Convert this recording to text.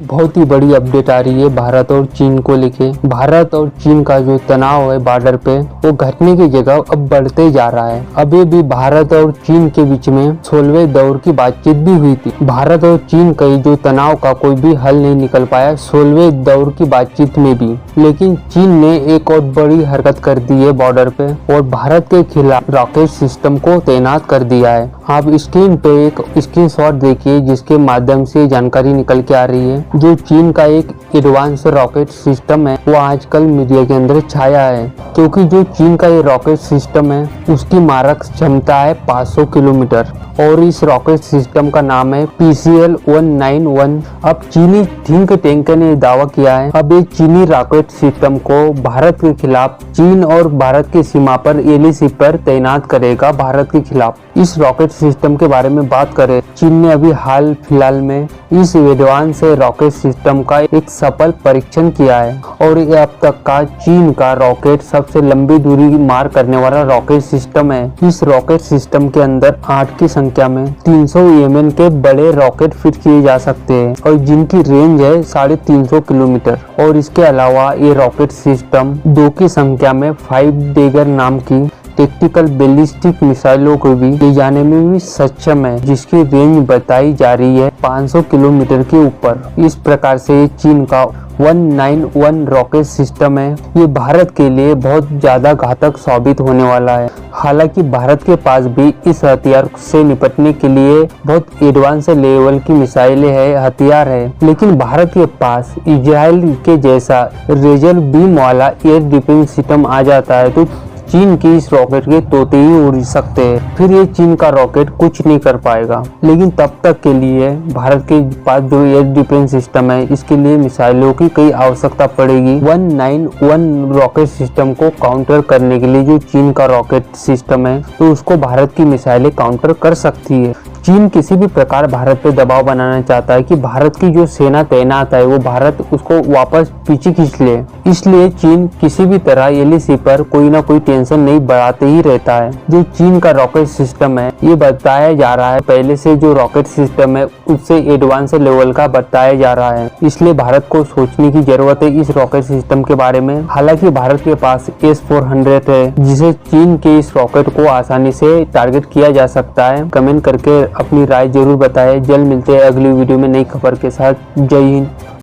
बहुत ही बड़ी अपडेट आ रही है भारत और चीन को लेके। भारत और चीन का जो तनाव है बॉर्डर पे वो घटने की जगह अब बढ़ते जा रहा है। अभी भी भारत और चीन के बीच में 16वें दौर की बातचीत भी हुई थी। भारत और चीन का जो तनाव का कोई भी हल नहीं निकल पाया 16वें दौर की बातचीत में भी। लेकिन चीन ने एक और बड़ी हरकत कर दी है बॉर्डर पे और भारत के खिलाफ रॉकेट सिस्टम को तैनात कर दिया है। आप स्क्रीन पे एक स्क्रीनशॉट देखिए जिसके माध्यम से जानकारी निकल के आ रही है। जो चीन का एक एडवांस रॉकेट सिस्टम है वो आजकल मीडिया के अंदर छाया है, क्योंकि जो चीन का ये रॉकेट सिस्टम है उसकी मारक क्षमता है 500 किलोमीटर और इस रॉकेट सिस्टम का नाम है PCL-191। अब चीनी थिंक टैंक ने दावा किया है अब ये चीनी रॉकेट सिस्टम को भारत के खिलाफ चीन और भारत की सीमा पर LAC पर तैनात करेगा भारत के खिलाफ। इस रॉकेट सिस्टम के बारे में बात करें, चीन ने अभी हाल फिलहाल में इस एडवांस रॉकेट सिस्टम का एक सफल परीक्षण किया है और ये अब तक का चीन का रॉकेट सबसे लंबी दूरी मार करने वाला रॉकेट सिस्टम है। इस रॉकेट सिस्टम के अंदर 8 की संख्या में 300 mm के बड़े रॉकेट फिट किए जा सकते हैं और जिनकी रेंज है 350 किलोमीटर। और इसके अलावा ये रॉकेट सिस्टम 2 की संख्या में 5 डेगर नाम की टेक्टिकल बैलिस्टिक मिसाइलों को भी ले जाने में भी सक्षम है, जिसकी रेंज बताई जा रही है 500 किलोमीटर के ऊपर। इस प्रकार से ये चीन का 191 रॉकेट सिस्टम है ये भारत के लिए बहुत ज्यादा घातक साबित होने वाला है। हालांकि भारत के पास भी इस हथियार से निपटने के लिए बहुत एडवांस लेवल की मिसाइलें है, हथियार है, लेकिन भारत के पास इजराइल के जैसा रेजर बीम वाला एयर डिफेंस सिस्टम आ जाता है तो चीन की इस रॉकेट के तोते ही उड़ सकते हैं, फिर ये चीन का रॉकेट कुछ नहीं कर पाएगा। लेकिन तब तक के लिए भारत के पास जो एयर डिफेंस सिस्टम है इसके लिए मिसाइलों की कई आवश्यकता पड़ेगी। 191 रॉकेट सिस्टम को काउंटर करने के लिए जो चीन का रॉकेट सिस्टम है तो उसको भारत की मिसाइलें काउंटर कर सकती है। चीन किसी भी प्रकार भारत पे दबाव बनाना चाहता है कि भारत की जो सेना तैनात है वो भारत उसको वापस पीछे खींच ले, इसलिए चीन किसी भी तरह LAC पर कोई ना कोई टेंशन नहीं बढ़ाते ही रहता है। जो चीन का रॉकेट सिस्टम है ये बताया जा रहा है पहले से जो रॉकेट सिस्टम है उससे एडवांस लेवल का बताया जा रहा है, इसलिए भारत को सोचने की जरूरत है इस रॉकेट सिस्टम के बारे में। हालांकि भारत के पास S-400 है जिसे चीन के इस रॉकेट को आसानी से टारगेट किया जा सकता है। कमेंट करके अपनी राय जरूर बताएं। जल्द मिलते हैं अगली वीडियो में नई खबर के साथ। जय हिंद।